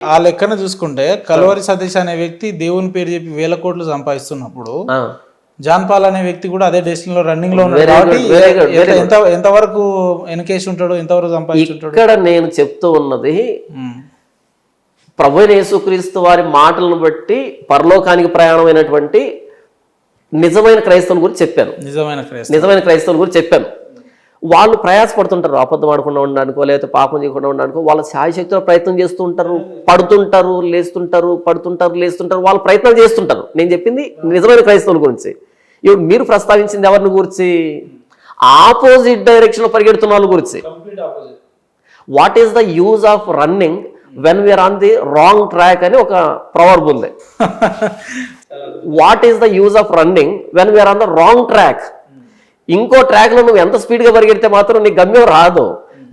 ఆ లెక్కన చూసుకుంటే కల్వరి సతీష్ అనే వ్యక్తి దేవుని పేరు చెప్పి వేల కోట్లు సంపాదిస్తున్నప్పుడు జాన్ పాల్ అనే వ్యక్తి కూడా అదే డెస్టినీ లో రన్నింగ్ లో ఉన్నాడు కాబట్టి ఎంతవరకు వెనకేసి ఉంటాడు, ఎంతవరకు సంపాదించుంటాడు. ఇక్కడ నేను చెప్తూ ఉన్నది ప్రభువైన యేసుక్రీస్తు వారి మాటలను బట్టి పరలోకానికి ప్రయాణమైనటువంటి నిజమైన క్రైస్తవుల గురించి చెప్పాను. నిజమైన క్రైస్తవుల గురించి చెప్పాను. వాళ్ళు ప్రయాసపడుతుంటారు, అబద్ధం ఆడకుండా ఉండడానికో లేకపోతే పాపం చేయకుండా ఉండడానికో వాళ్ళ శాయశక్తిలో ప్రయత్నం చేస్తూ ఉంటారు, పడుతుంటారు లేస్తుంటారు, పడుతుంటారు లేస్తుంటారు, వాళ్ళు ప్రయత్నాలు చేస్తుంటారు. నేను చెప్పింది నిజమైన క్రైస్తవుల గురించి. ఇప్పుడు మీరు ప్రస్తావించింది ఎవరిని గురించి? ఆపోజిట్ డైరెక్షన్ లో పరిగెడుతున్న వాళ్ళ గురించి. What is the use of running when we are on the wrong track అని ఒక ప్రవర్బ్ ఉంది. What is the use of running when we are on the wrong track? ఇంకో ట్రాక్ లో నువ్వు ఎంత స్పీడ్ గా పరిగెడితే మాత్రం నీ గమ్యం రాదు.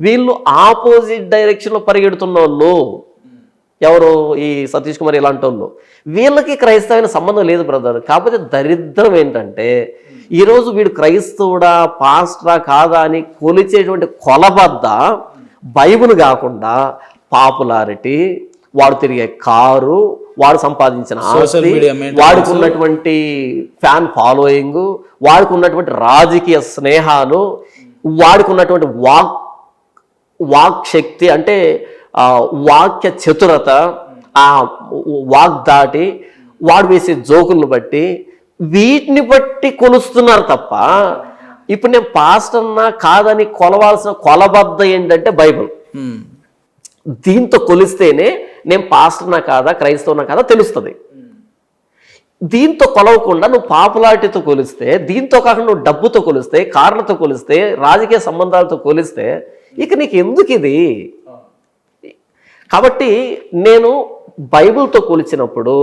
వీళ్ళు ఆపోజిట్ డైరెక్షన్ లో పరిగెడుతున్న వాళ్ళు ఎవరు? ఈ సతీష్ కుమార్ ఇలాంటి వాళ్ళు. వీళ్ళకి క్రైస్తవమైన సంబంధం లేదు బ్రదర్. కాకపోతే దరిద్రం ఏంటంటే ఈరోజు వీడు క్రైస్తవుడా పాస్టరా కాదా అని కొలిచేటువంటి కొలబద్ద బైబుల్ కాకుండా పాపులారిటీ, వాడు తిరిగే కారు, వాడు సంపాదించిన ఆస్తి, వాడికి ఉన్నటువంటి ఫ్యాన్ ఫాలోయింగ్, వాడికి ఉన్నటువంటి రాజకీయ స్నేహాలు, వాడికి ఉన్నటువంటి వాక్ శక్తి అంటే వాక్య చతురత, ఆ వాగ్దాటి, వాడు వేసే జోకులను బట్టి వీటిని బట్టి కొలుస్తున్నారు తప్ప ఇప్పుడు నేను పాస్టర్నా కాదని కొలవాల్సిన కొలబద్ద ఏంటంటే బైబిల్. దీంతో కొలిస్తేనే నేను పాస్టర్నా కాదా క్రైస్తవునా కాదా తెలుస్తుంది. దీంతో కొలవకుండా నువ్వు పాపులారిటీతో కొలిస్తే, దీంతో కాకుండా నువ్వు డబ్బుతో కొలిస్తే, కార్లతో కొలిస్తే, రాజకీయ సంబంధాలతో కొలిస్తే ఇక నీకు ఎందుకు ఇది? కాబట్టి నేను బైబిల్తో కొలిచినప్పుడు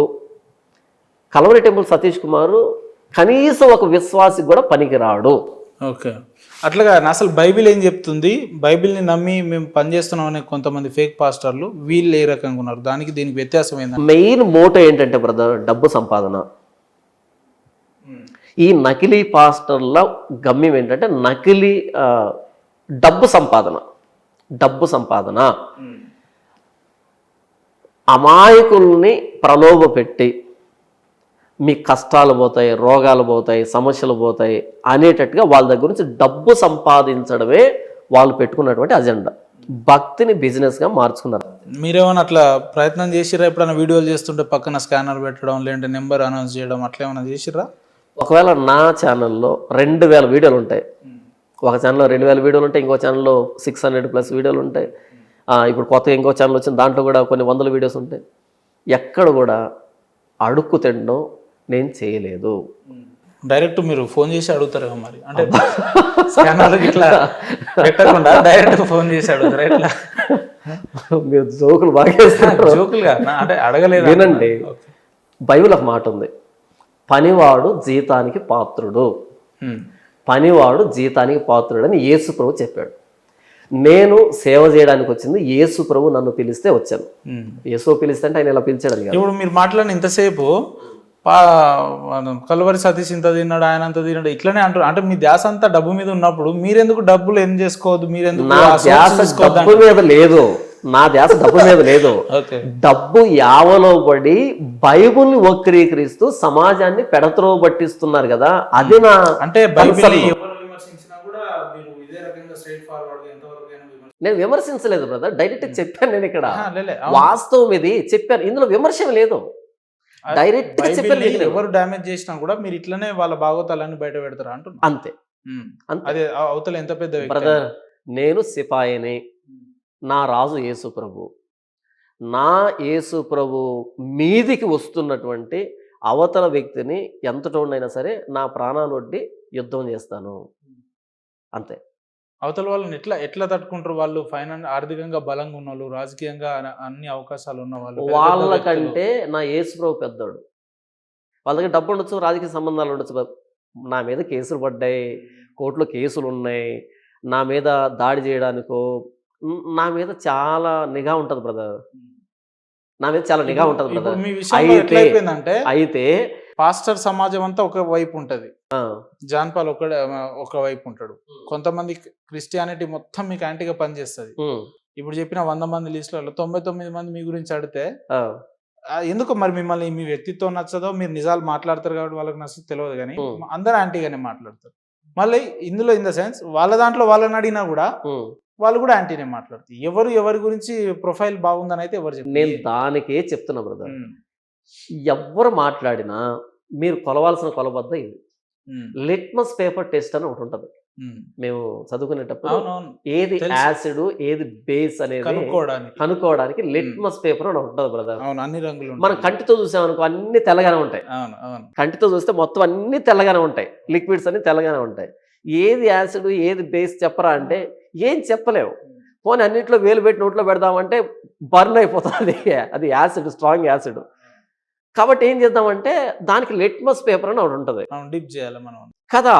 కల్వరి టెంపుల్ సతీష్ కుమార్ కనీసం ఒక విశ్వాసికి కూడా పనికిరాడు. ఓకే, అట్లాగా అసలు బైబిల్ ఏం చెప్తుంది? బైబిల్ని నమ్మి మేము పనిచేస్తున్నాం అనే కొంతమంది ఫేక్ పాస్టర్లు, వీళ్ళు ఏ రకంగా ఉన్నారు? దానికి దీనికి వ్యత్యాసం ఏంటి? మెయిన్ మోటో ఏంటంటే బ్రదర్, డబ్బు సంపాదన. ఈ నకిలీ పాస్టర్ల గమ్యం ఏంటంటే నకిలీ డబ్బు సంపాదన. డబ్బు సంపాదన అమాయకుల్ని ప్రలోభ పెట్టి మీ కష్టాలు పోతాయి, రోగాలు పోతాయి, సమస్యలు పోతాయి అనేటట్టుగా వాళ్ళ దగ్గర నుంచి డబ్బు సంపాదించడమే వాళ్ళు పెట్టుకున్నటువంటి అజెండా. భక్తిని బిజినెస్గా మార్చుకున్నారు. మీరేమైనా అట్లా ప్రయత్నం చేసిరా? ఎప్పుడైనా వీడియోలు చేస్తుంటే పక్కన స్కానర్ పెట్టడం, లేదంటే నెంబర్ అనౌన్స్ చేయడం అట్లా ఏమైనా చేసిరా? ఒకవేళ నా ఛానల్లో 2000 వీడియోలు ఉంటాయి. ఒక ఛానల్లో 2000 వీడియోలు ఉంటాయి, ఇంకో ఛానల్లో 600+ వీడియోలు ఉంటాయి. ఇప్పుడు కొత్తగా ఇంకో ఛానల్ వచ్చింది, దాంట్లో కూడా కొన్ని 100 వీడియోస్ ఉంటాయి. ఎక్కడ కూడా అడుక్కు తినడం నేను చేయలేదు. డైరెక్ట్ మీరు ఫోన్ చేసి అడుగుతారు మరి, అంటే స్కానర్ ఇట్లా పెట్టకుండా డైరెక్ట్ ఫోన్ చేసి అడుగుతారు ఇట్లా? మీరు జోకులు బాగా జోకులుగా అంటే అడగలేదు. వినండి, బైబిల్ ఒక మాట ఉంది, పనివాడు జీతానికి పాత్రుడు. పనివాడు జీతానికి పాత్రుడు అని యేసు ప్రభు చెప్పాడు. నేను సేవ చేయడానికి వచ్చింది, యేసు ప్రభు నన్ను పిలిస్తే వచ్చాను. యేసు పిలిస్తే అంటే ఆయన ఇలా పిలిచాడు అని. ఇప్పుడు మీరు మాట్లాడిన ఇంతసేపు కల్వరి సతీష్ ఇంత తిన్నాడు, ఆయన అంత తిన్నాడు ఇట్లనే అంటారు. అంటే మీ ధ్యాస అంతా డబ్బు మీద ఉన్నప్పుడు మీరెందుకు డబ్బులు ఏం చేసుకోవద్దు? మీరెందుకు? నా ధ్యాస డబ్బు మీద లేదు, నా ధ్యాస డబ్బు మీద లేదు. డబ్బు యావలో పడి బైబుల్ని వక్రీకరిస్తూ సమాజాన్ని పెడత్రో పట్టిస్తున్నారు కదా, అది నా అంటే నేను విమర్శించలేదు బ్రదర్, డైరెక్ట్ చెప్పాను. నేను ఇక్కడ వాస్తవం ఇది చెప్పాను, ఇందులో విమర్శ లేదు. డైరెక్ట్ చెప్పాను. ఎవరు డ్యామేజ్ చేసినా కూడా మీరు ఇట్లనే వాళ్ళ భాగవతాలన్నీ బయట పెడతారా అంటున్నా. అంతే. అదే అవతల ఎంత పెద్ద బ్రదర్, నేను సిపాయిని, నా రాజు యేసు ప్రభు. నా యేసు ప్రభు మీదికి వస్తున్నటువంటి అవతల వ్యక్తిని ఎంతటోనైనా సరే నా ప్రాణాలు వడ్డి యుద్ధం చేస్తాను. అంతే. అవతల వాళ్ళని ఎట్లా తట్టుకుంటారు? వాళ్ళు ఆర్థికంగా బలంగా ఉన్న వాళ్ళు, రాజకీయంగా అన్ని అవకాశాలు ఉన్న వాళ్ళు, వాళ్ళకంటే నా యేసు ప్రభు పెద్దోడు. వాళ్ళ దగ్గర డబ్బు ఉండొచ్చు, రాజకీయ సంబంధాలు ఉండొచ్చు. నా మీద కేసులు పడ్డాయి, కోర్టులో కేసులు ఉన్నాయి, నా మీద దాడి చేయడానికో నా మీద చాలా నిఘా ఉంటుంది బ్రదర్. నా మీద చాలా నిఘా ఉంటుంది బ్రదర్. అయితే పాస్టర్ సమాజం అంతా ఒక వైపు ఉంటది, జాన్ పాల్ ఒక వైపు ఉంటాడు. కొంతమంది క్రిస్టియానిటీ మొత్తం మీకు యాంటీగా పనిచేస్తుంది. ఇప్పుడు చెప్పిన 100 మంది లిస్టులలో 99 మంది మీ గురించి అడిగితే ఆ, ఎందుకు మరి మిమ్మల్ని మీ వ్యక్తిత్వం నచ్చదో, మీరు నిజాలు మాట్లాడతారు కాబట్టి వాళ్ళకి నచ్చదో తెలియదు కానీ ఉమ్, అందరూ యాంటీగానే మాట్లాడతారు. మళ్ళీ ఇందులో ఇన్ ద సెన్స్ వాళ్ళ దాంట్లో వాళ్ళని అడిగినా కూడా ఉమ్. వాళ్ళు కూడా యాంటీనే మాట్లాడతారు. ఎవరి గురించి ప్రొఫైల్ బాగుందని అయితే ఎవరు నేను చెప్పారు. దానికే చెప్తున్నా బ్రదర్, ఎవ్వరు మాట్లాడినా మీరు కొలవాల్సిన కొలబద్ద ఇది. లిట్మస్ పేపర్ టెస్ట్ అని ఒకటి ఉంటుంది. మేము చదువుకునేటప్పుడు అవునవును, ఏది తెలుసు. యాసిడ్ ఏది బేస్ అనేది కనుక్కోవడానికి. కనుక్కోవడానికి లిట్మస్ పేపర్ అని ఒకటి ఉంటుంది బ్రదర్. అవును, అన్ని రంగులు మనం ఉంటాయి. కంటితో చూసామనుకో అన్ని తెల్లగానే ఉంటాయి. అవును అవును. కంటితో చూస్తే మొత్తం అన్ని తెల్లగానే ఉంటాయి, లిక్విడ్స్ అన్ని తెల్లగానే ఉంటాయి. ఏది యాసిడ్ ఏది బేస్ చెప్పరా అంటే ఏం చెప్పలేవు. పోనీ అన్నింటిలో వేలు పెట్టి నోట్లో పెడదామంటే బర్న్ అయిపోతుంది, అది యాసిడ్, స్ట్రాంగ్ యాసిడ్. కాబట్టి ఏం చేద్దామంటే దానికి లిట్మస్ పేపర్ అని ఒకటి ఉంటుంది అవును, డిప్ చేయాలి మనం. కదా.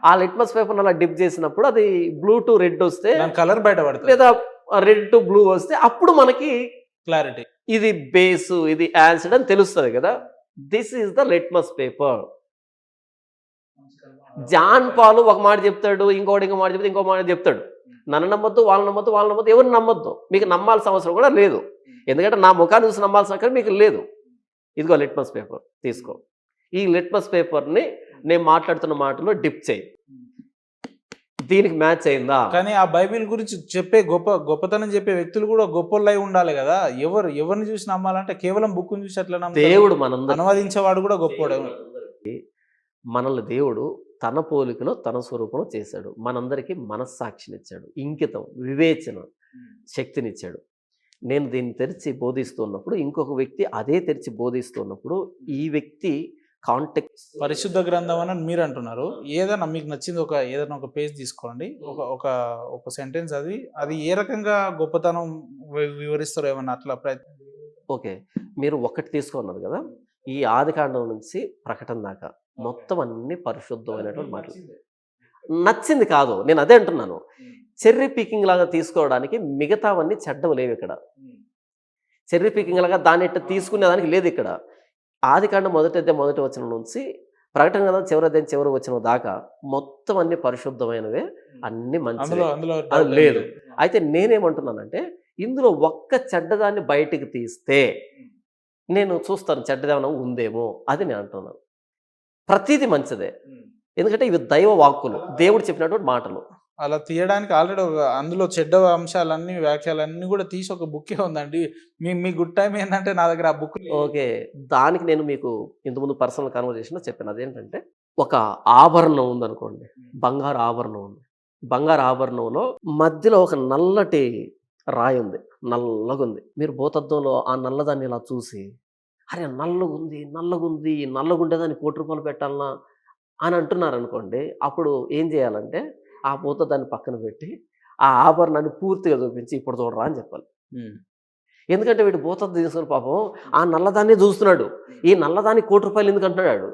ఆ లిట్మస్ పేపర్ అలా డిప్ చేసినప్పుడు అది బ్లూ టు రెడ్ వస్తే, కలర్ బయటపడుతుంది, లేదా రెడ్ టు బ్లూ వస్తే అప్పుడు మనకి క్లారిటీ, ఇది బేసు ఇది యాసిడ్ అని తెలుస్తుంది కదా. This is the litmus paper. జాన్ పాలు ఒక మాట చెప్తాడు, ఇంకోటి ఇంకో మాట చెప్తే ఇంకో మాట చెప్తాడు. నన్ను నమ్మొద్దు, వాళ్ళని నమ్మొద్దు, వాళ్ళని నమ్మొద్దు, ఎవరిని నమ్మొద్దు. మీకు నమ్మాల్సిన అవసరం కూడా లేదు, ఎందుకంటే నా ముఖాన్ని చూసి నమ్మాల్సిన అవసరం మీకు లేదు. ఇదిగో లిట్మస్ పేపర్ తీసుకో. ఈ లిట్మస్ పేపర్ని నేను మాట్లాడుతున్న మాటలో డిప్ చేయి, దీనికి మ్యాచ్ అయిందా. కానీ ఆ బైబిల్ గురించి చెప్పే గొప్పతనం చెప్పే వ్యక్తులు కూడా గొప్పలై ఉండాలి కదా. ఎవరిని చూసి నమ్మాలంటే కేవలం బుక్ చూసి అట్లా నమ్ముతారు. దేవుడు మనందరి అనువాదించేవాడు కూడా గొప్పోడే. మనల్ని దేవుడు తన పోలికలో తన స్వరూపంలో చేశాడు. మనందరికీ మనస్సాక్షినిచ్చాడు, ఇంకితం, వివేచన శక్తినిచ్చాడు. నేను దీన్ని తెరిచి బోధిస్తున్నప్పుడు ఇంకొక వ్యక్తి అదే తెరిచి బోధిస్తున్నప్పుడు ఈ వ్యక్తి కాంటెక్స్ట్. పరిశుద్ధ గ్రంథం అని మీరు అంటున్నారు. ఏదైనా మీకు నచ్చింది ఏదైనా ఒక పేజ్ తీసుకోండి, ఒక సెంటెన్స్, అది ఏ రకంగా గొప్పతనం వివరిస్తారో ఏమన్నా అట్లా ప్రయత్నం. ఓకే, మీరు ఒకటి తీసుకున్నారు కదా, ఈ ఆదికాండం నుంచి ప్రకటన దాకా మొత్తం అన్ని పరిశుద్ధమైనటువంటి మాటలు. నచ్చింది కాదు, నేను అదే అంటున్నాను. చెర్రీ పికింగ్ లాగా తీసుకోవడానికి మిగతావన్నీ చెడ్డవి లేవు ఇక్కడ. చెర్రీ పికింగ్ లాగా దాన్ని ఇట్లా తీసుకునేదానికి లేదు ఇక్కడ. ఆదికాండం మొదటి వచనం నుంచి ప్రకటన కదా చివరి వచనం దాకా మొత్తం అన్ని పరిశుద్ధమైనవే, అన్ని మంచి అది లేదు. అయితే నేనేమంటున్నానంటే ఇందులో ఒక్క చెడ్డదాన్ని బయటికి తీస్తే నేను చూస్తాను చెడ్డదేమైనా ఉందేమో, అది నేను అంటున్నాను. ప్రతిదీ మంచిదే, ఎందుకంటే ఇవి దైవ వాక్కులు, దేవుడు చెప్పినటువంటి మాటలు. అలా తీయడానికి ఆల్రెడీ అందులో చెడ్డ అంశాలన్నీ వ్యాఖ్యలన్నీ కూడా తీసి ఒక బుక్కే ఉందండి. మీ గుడ్ టైం ఏంటంటే నా దగ్గర ఆ బుక్. ఓకే, దానికి నేను మీకు ఇంతకుముందు పర్సనల్ కన్వర్జేషన్లో చెప్పాను. అదేంటంటే ఒక ఆభరణం ఉందనుకోండి, బంగారు ఆభరణం ఉంది. బంగారు ఆభరణంలో మధ్యలో ఒక నల్లటి రాయి ఉంది, నల్లగుంది. మీరు భూతత్వంలో ఆ నల్లదాన్ని ఇలా చూసి అరే నల్లగుంటే దాన్ని ₹1,00,00,000 పెట్టాలనా అని అంటున్నారు అనుకోండి. అప్పుడు ఏం చేయాలంటే ఆ భూతద్దాన్ని పక్కన పెట్టి ఆ ఆభరణాన్ని పూర్తిగా చూపించి ఇప్పుడు చూడరా అని చెప్పాలి. ఎందుకంటే వీడు భూతద్దం తీసుకుని పాపం ఆ నల్లదాన్ని చూస్తున్నాడు. ఈ నల్లదాన్ని ₹1,00,00,000 ఎందుకు అంటున్నాడు.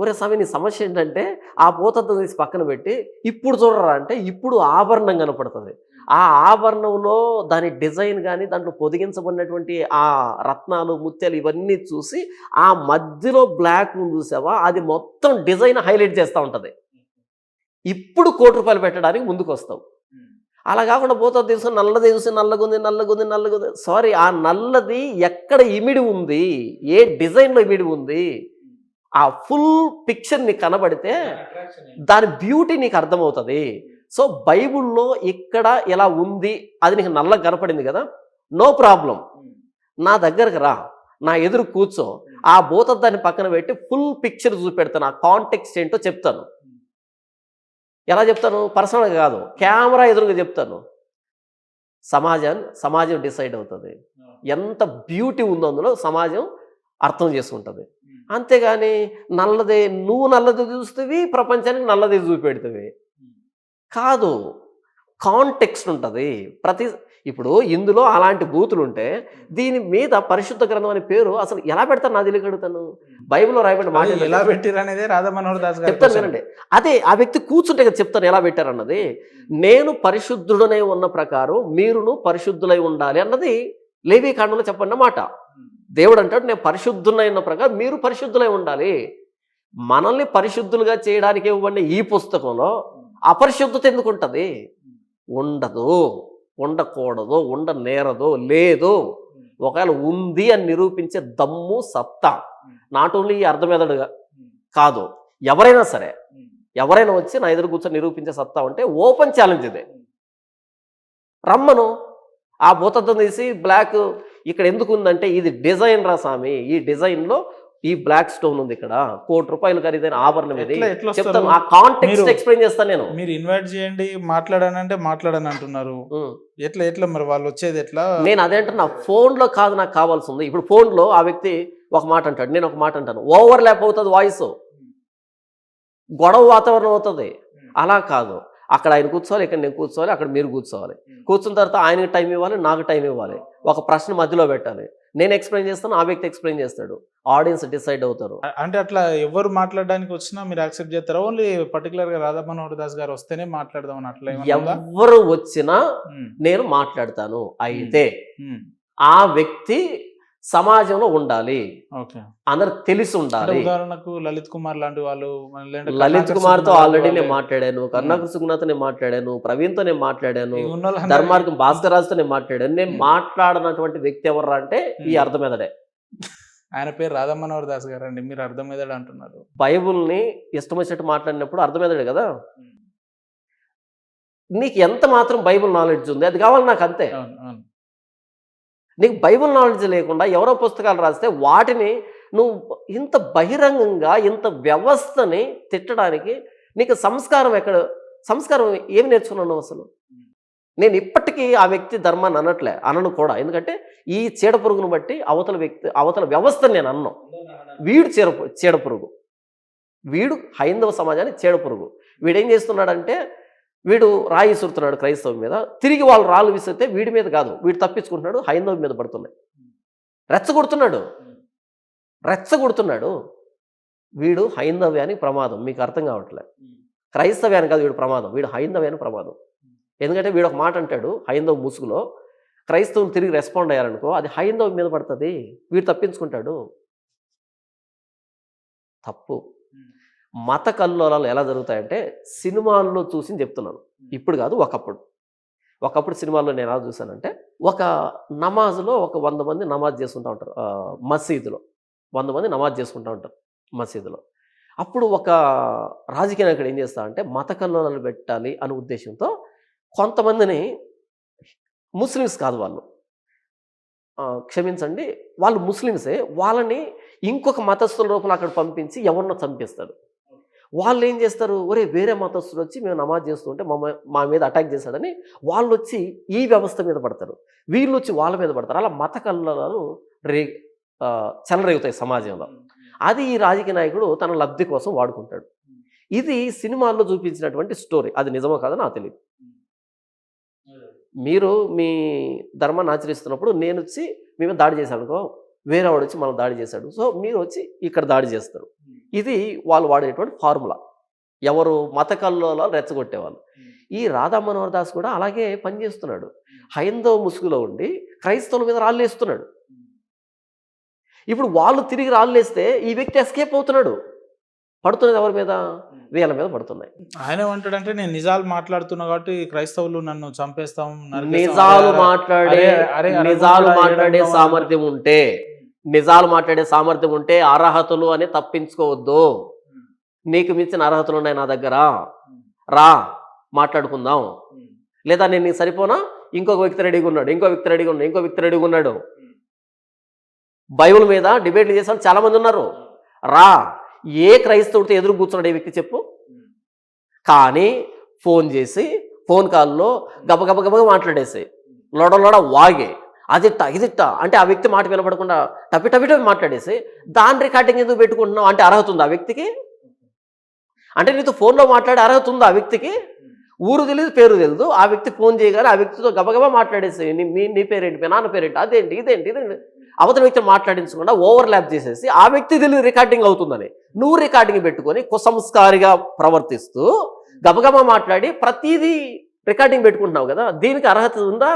ఒరే స్వామి, నీ సమస్య ఏంటంటే ఆ భూతద్దం తీసి పక్కన పెట్టి ఇప్పుడు చూడరా అంటే ఇప్పుడు ఆభరణం కనపడుతుంది. ఆ ఆభరణంలో దాని డిజైన్ కానీ దాంట్లో పొదిగించబడినటువంటి ఆ రత్నాలు ముత్యాలు ఇవన్నీ చూసి ఆ మధ్యలో బ్లాక్ చూసావా, అది మొత్తం డిజైన్ హైలైట్ చేస్తూ ఉంటుంది. ఇప్పుడు ₹1,00,00,000 పెట్టడానికి ముందుకు వస్తావు. అలా కాకుండా భూతద్దం తీసుకుని నల్లది చూసి నల్లగుంది. సారీ, ఆ నల్లది ఎక్కడ ఇమిడి ఉంది, ఏ డిజైన్లో ఇమిడి ఉంది, ఆ ఫుల్ పిక్చర్ నీకు కనబడితే దాని బ్యూటీ నీకు అర్థమవుతుంది. సో బైబుల్లో ఇక్కడ ఎలా ఉంది, అది నీకు నల్లగా కనపడింది కదా, నో ప్రాబ్లం, నా దగ్గరకు రా, నా ఎదురు కూర్చో, ఆ భూతద్దాన్ని పక్కన పెట్టి ఫుల్ పిక్చర్ చూపెడతాను, ఆ కాంటెక్స్ట్ ఏంటో చెప్తాను. ఎలా చెప్తాను? పర్సనల్గా కాదు, కెమెరా ఎదురుగా చెప్తాను. సమాజం డిసైడ్ అవుతుంది. ఎంత బ్యూటీ ఉందో అందులో సమాజం అర్థం చేసుకుంటుంది. అంతేగాని నువ్వు నల్లది చూస్తేవి, ప్రపంచానికి నల్లది చూపెడుతుంది కాదు. కాంటెక్స్ట్ ఉంటుంది ఇప్పుడు ఇందులో అలాంటి బూతులు ఉంటే దీని మీద పరిశుద్ధ గ్రంథం అనే పేరు అసలు ఎలా పెడతాను నాకు తెలియగలుగుతాను. బైబిల్లో రాయబడిన మాట ఎలా పెట్టారు అనేది రాధా మనోహర్ దాస్ గారు చెప్తాను వినండి. అదే ఆ వ్యక్తి కూర్చుంటే కదా చెప్తాను ఎలా పెట్టారన్నది. నేను పరిశుద్ధుడనై ఉన్న ప్రకారం మీరును పరిశుద్ధులై ఉండాలి అన్నది లేవీ కాండంలో చెప్పన్న మాట. దేవుడు అంటాడు నేను పరిశుద్ధులై ఉన్న ప్రకారం మీరు పరిశుద్ధులై ఉండాలి. మనల్ని పరిశుద్ధులుగా చేయడానికి ఇవ్వబడిన ఈ పుస్తకంలో అపరిశుద్ధత ఎందుకు ఉంటుంది? ఉండదు. ఉండకూడదు, ఉండనేరదు, లేదు. ఒకవేళ ఉంది అని నిరూపించే దమ్ము, సత్తా నాట్ ఓన్లీ ఈ అర్థమెదడుగా కాదు, ఎవరైనా సరే, ఎవరైనా వచ్చి నా ఎదురు కూర్చొని నిరూపించే సత్తా ఉంటే ఓపెన్ ఛాలెంజ్ ఇదే. రమ్మను. ఆ భూతద్దం తీసి బ్లాక్ ఇక్కడ ఎందుకు ఉందంటే ఇది డిజైన్ రా స్వామి, ఈ డిజైన్లో ఈ బ్లాక్ స్టోన్ ఉంది, ఇక్కడ ₹1,00,00,000 ఖరీదైన ఆభరణం ఇది చెప్తాను. ఆ కాంటెక్స్ట్ ఎక్స్ప్లెయిన్ చేస్తాను నేను. మీరు ఇన్వైట్ చేయండి, మాట్లాడానంటే మాట్లాడని అంటున్నారు. ఎట్లా మరి వాళ్ళు వచ్చేది ఎట్లా? నేను అదేంటున్నా, ఫోన్లో కాదు నాకు కావాల్సింది. ఇప్పుడు ఫోన్లో ఆ వ్యక్తి ఒక మాట అంటాడు, నేను ఒక మాట అంటాను, ఓవర్ ల్యాప్ అవుతుంది వాయిస్, గొడవ వాతావరణం అవుతుంది. అలా కాదు, అక్కడ ఆయన కూర్చోవాలి, ఇక్కడ నేను కూర్చోవాలి, అక్కడ మీరు కూర్చోవాలి. కూర్చున్న తర్వాత ఆయనకి టైం ఇవ్వాలి, నాకు టైం ఇవ్వాలి, ఒక ప్రశ్న మధ్యలో పెట్టాలి, నేను ఎక్స్ప్లెయిన్ చేస్తాను, ఆ వ్యక్తి ఎక్స్ప్లెయిన్ చేస్తాడు, ఆడియన్స్ డిసైడ్ అవుతారు. అంటే అట్లా ఎవరు మాట్లాడడానికి వచ్చినా మీరు యాక్సెప్ట్ చేస్తారా? ఓన్లీ పర్టికులర్ గా రాధా మనోహర్ దాస్ గారు వస్తేనే మాట్లాడదాం అట్లా? ఎవరు వచ్చినా నేను మాట్లాడతాను. అయితే ఆ వ్యక్తి సమాజంలో ఉండాలి, అందరు తెలిసి ఉండాలి. ఉదాహరణకు లలిత్ కుమార్ లాంటి వాళ్ళు, లలిత్ కుమార్ తో ఆల్రెడీ నేను మాట్లాడాను, కరుణాకర్ సుగుణాతో నేను మాట్లాడాను, ప్రవీణ్ తో నేను మాట్లాడాను, ధర్మార్గం భాస్కర్ రాజుతో నేను మాట్లాడాను. నేను మాట్లాడినటువంటి వ్యక్తి ఎవరు అంటే ఈ అర్థమెదడే. ఆయన పేరు రాధా మనోహర్ దాస్ గారు అండి, మీరు అర్థమెదడు అంటున్నారు. బైబుల్ని ఇష్టం వచ్చినట్టు మాట్లాడినప్పుడు అర్థమెదడే కదా. నీకు ఎంత మాత్రం బైబుల్ నాలెడ్జ్ ఉంది అది కావాలి నాకు, అంతే. నీకు బైబుల్ నాలెడ్జ్ లేకుండా ఎవరో పుస్తకాలు రాస్తే వాటిని నువ్వు ఇంత బహిరంగంగా ఇంత వ్యవస్థని తిట్టడానికి నీకు సంస్కారం ఎక్కడ? సంస్కారం ఏమి నేర్చుకున్నాను అసలు? నేను ఇప్పటికీ ఆ వ్యక్తి ధర్మాన్ని అనను కూడా. ఎందుకంటే ఈ చీడపురుగును బట్టి అవతల వ్యవస్థని నేను అన్నాను. వీడు చీడపురుగు, వీడు హైందవ సమాజానికి చీడపురుగు. వీడేం చేస్తున్నాడంటే వీడు రాయి విసురుతున్నాడు క్రైస్తవం మీద, తిరిగి వాళ్ళు రాళ్ళు విసిరితే వీడి మీద కాదు, వీడు తప్పించుకుంటున్నాడు, హైందవం మీద పడుతున్నాయి, రెచ్చగొడుతున్నాడు. వీడు హైందవ్యానికి ప్రమాదం, మీకు అర్థం కావట్లేదు. క్రైస్తవ్యానికి కాదు వీడు ప్రమాదం, వీడు హైందవ్యానికి ప్రమాదం. ఎందుకంటే వీడు ఒక మాట అంటాడు హైందవ ముసుగులో, క్రైస్తవులు తిరిగి రెస్పాండ్ అయ్యారనుకో అది హైందవం మీద పడుతుంది, వీడు తప్పించుకుంటాడు. తప్పు. మత కల్లోలాలు ఎలా జరుగుతాయంటే సినిమాల్లో చూసి చెప్తున్నాను, ఇప్పుడు కాదు, ఒకప్పుడు సినిమాల్లో నేను ఎలా చూశానంటే, ఒక నమాజ్లో ఒక 100 మంది నమాజ్ చేసుకుంటూ ఉంటారు, మసీదులో 100 మంది నమాజ్ చేసుకుంటూ ఉంటారు మసీదులో. అప్పుడు ఒక రాజకీయ నాయకుడు ఏం చేస్తా అంటే మత కల్లోలాలు పెట్టాలి అనే ఉద్దేశంతో కొంతమందిని, ముస్లిమ్స్ కాదు వాళ్ళు, క్షమించండి, వాళ్ళు ముస్లిమ్సే, వాళ్ళని ఇంకొక మతస్థుల రూపంలో అక్కడ పంపించి ఎవరినో చంపేస్తారు. వాళ్ళు ఏం చేస్తారు, ఒరే వేరే మతస్థులు వచ్చి మేము నమాజ్ చేస్తుంటే మా మీద అటాక్ చేశాడని వాళ్ళు వచ్చి ఈ వ్యవస్థ మీద పడతారు, వీళ్ళు వచ్చి వాళ్ళ మీద పడతారు. అలా మత కల్లోలాలు చెలరేగుతాయి సమాజంలో. అది ఈ రాజకీయ నాయకుడు తన లబ్ధి కోసం వాడుకుంటాడు. ఇది సినిమాల్లో చూపించినటువంటి స్టోరీ, అది నిజమో కాదో నాకు తెలియదు. మీరు మీ ధర్మాన్ని ఆచరిస్తున్నప్పుడు నేను వచ్చి మీ మీద దాడి చేశాను అనుకో, వేరే వాడు వచ్చి మనం దాడి చేశాడు, సో మీరు వచ్చి ఇక్కడ దాడి చేస్తారు. ఇది వాళ్ళు వాడేటువంటి ఫార్ములా, ఎవరు మత కల్లోలాలు రెచ్చగొట్టేవాళ్ళు. ఈ రాధా మనోహర్ దాస్ కూడా అలాగే పనిచేస్తున్నాడు, హైందవ ముసుగులో ఉండి క్రైస్తవుల మీద రాళ్ళు వేస్తున్నాడు. ఇప్పుడు వాళ్ళు తిరిగి రాళ్ళు వేస్తే ఈ వ్యక్తి ఎస్కేప్ అవుతున్నాడు, పడుతున్నది ఎవరి మీద? వీళ్ళ మీద పడుతున్నాయి. ఆయన ఏమంటాడంటే నేను నిజాలు మాట్లాడుతున్నా కాబట్టి క్రైస్తవులు నన్ను చంపేస్తాం. నిజాలు మాట్లాడే సామర్థ్యం ఉంటే అర్హతలు అని తప్పించుకోవద్దు. నీకు మించిన అర్హతలు ఉన్నాయి నా దగ్గర, రా మాట్లాడుకుందాం. లేదా నేను నీకు సరిపోనా, ఇంకొక వ్యక్తి రెడీగా ఉన్నాడు, ఇంకో వ్యక్తి రెడీగా ఉన్నాడు. బైబిల్ మీద డిబేట్లు చేసే వాళ్ళు చాలా మంది ఉన్నారు, రా. ఏ క్రైస్తవుడితో ఎదురు కూర్చున్నాడు ఈ వ్యక్తి చెప్పు? కానీ ఫోన్ చేసి ఫోన్ కాల్లో గబగబ మాట్లాడేసి లోడ వాగే అదిట్ట అంటే ఆ వ్యక్తి మాట వినపడకుండా టపి మాట్లాడేసి దాని రికార్డింగ్ ఎందుకు పెట్టుకుంటున్నావు అంటే అర్హత ఉంది ఆ వ్యక్తికి? అంటే నీతో ఫోన్లో మాట్లాడే అర్హత ఉంది ఆ వ్యక్తికి? ఊరు తెలియదు, పేరు తెలియదు, ఆ వ్యక్తి ఫోన్ చేయగానే ఆ వ్యక్తితో గబగబా మాట్లాడేసి నీ పేరేంటి, మీ నాన్న పేరేంటి, అదేంటి ఇదేంటి అవతల వ్యక్తి మాట్లాడించకుండా ఓవర్ ల్యాప్ చేసేసి ఆ వ్యక్తి తెలియదు రికార్డింగ్ అవుతుందని నువ్వు రికార్డింగ్ పెట్టుకొని కుసంస్కారిగా ప్రవర్తిస్తూ గబగబా మాట్లాడి ప్రతిదీ రికార్డింగ్ పెట్టుకుంటున్నావు కదా, దీనికి అర్హత ఉందా?